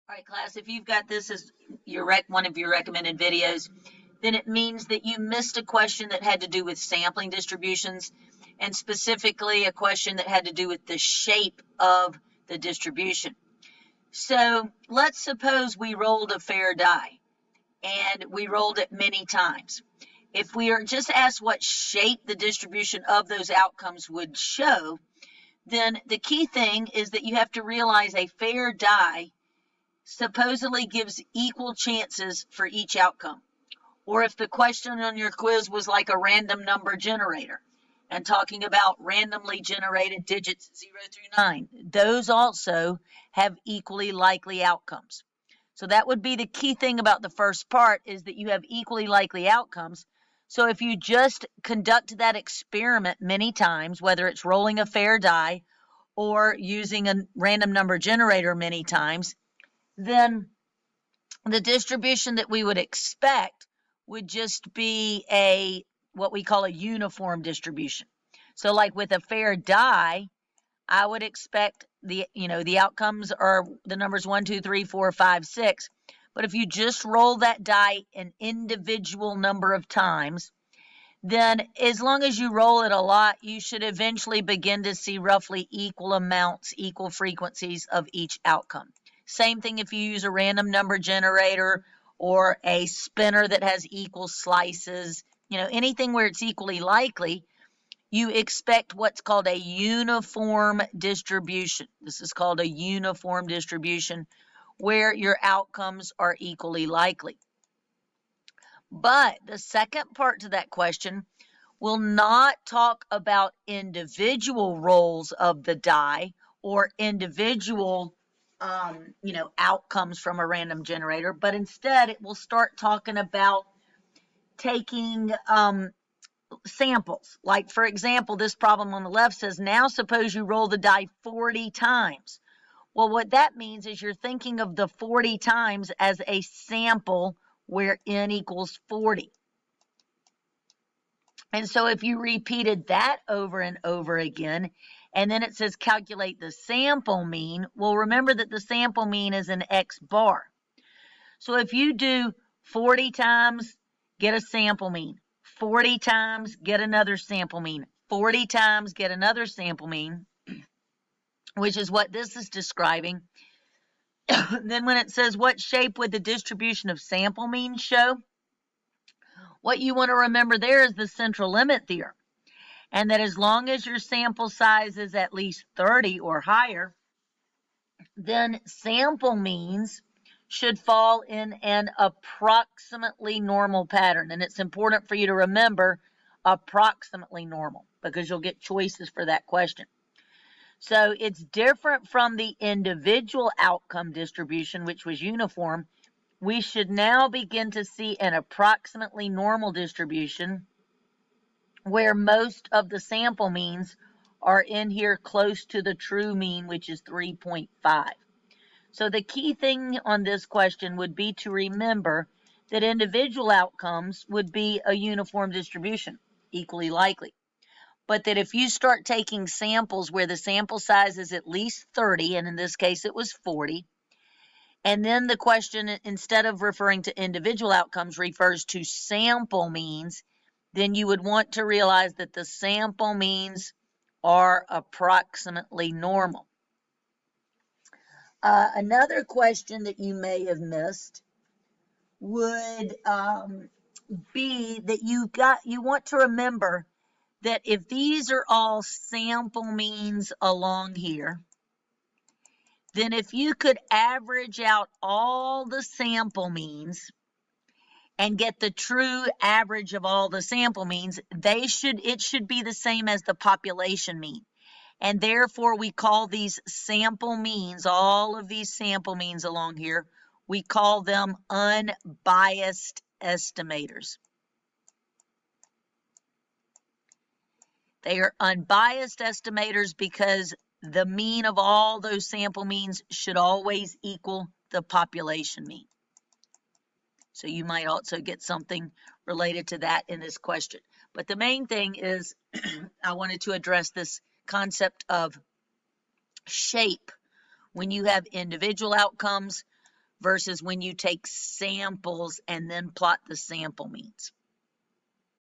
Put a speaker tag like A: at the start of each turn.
A: All right, class, if you've got this as one of your recommended videos, then it means that you missed a question that had to do with sampling distributions, and specifically a question that had to do with the shape of the distribution. So let's suppose we rolled a fair die, and we rolled it many times. If we are just asked what shape the distribution of those outcomes would show, then the key thing is that you have to realize a fair die supposedly gives equal chances for each outcome. Or if the question on your quiz was like a random number generator and talking about randomly generated digits 0 through 9, those also have equally likely outcomes. So that would be the key thing about the first part, is that you have equally likely outcomes. So if you just conduct that experiment many times, whether it's rolling a fair die or using a random number generator many times, then the distribution that we would expect would just be what we call a uniform distribution. So like with a fair die, I would expect the outcomes are the numbers 1, 2, 3, 4, 5, 6. But if you just roll that die an individual number of times, then as long as you roll it a lot, you should eventually begin to see roughly equal amounts, equal frequencies of each outcome. Same thing if you use a random number generator or a spinner that has equal slices, anything where it's equally likely, you expect what's called a uniform distribution. This is called a uniform distribution, where your outcomes are equally likely. But the second part to that question will not talk about individual rolls of the die or individual outcomes from a random generator, but instead it will start talking about taking samples. Like, for example, this problem on the left says, now suppose you roll the die 40 times. Well, what that means is you're thinking of the 40 times as a sample where n equals 40. And so if you repeated that over and over again, and then it says calculate the sample mean, well, remember that the sample mean is an X bar. So if you do 40 times, get a sample mean. 40 times, get another sample mean. 40 times, get another sample mean, which is what this is describing. Then when it says what shape would the distribution of sample means show, what you want to remember there is the central limit theorem. And that as long as your sample size is at least 30 or higher, then sample means should fall in an approximately normal pattern. And it's important for you to remember approximately normal, because you'll get choices for that question. So it's different from the individual outcome distribution, which was uniform. We should now begin to see an approximately normal distribution where most of the sample means are in here close to the true mean, which is 3.5. So the key thing on this question would be to remember that individual outcomes would be a uniform distribution, equally likely. But that if you start taking samples where the sample size is at least 30, and in this case it was 40, and then the question, instead of referring to individual outcomes, refers to sample means, then you would want to realize that the sample means are approximately normal. Another question that you may have missed would be that you want to remember that if these are all sample means along here, then if you could average out all the sample means and get the true average of all the sample means, it should be the same as the population mean. And therefore, we call these sample means, all of these sample means along here, we call them unbiased estimators. They are unbiased estimators because the mean of all those sample means should always equal the population mean. So you might also get something related to that in this question. But the main thing is I wanted to address this concept of shape when you have individual outcomes versus when you take samples and then plot the sample means.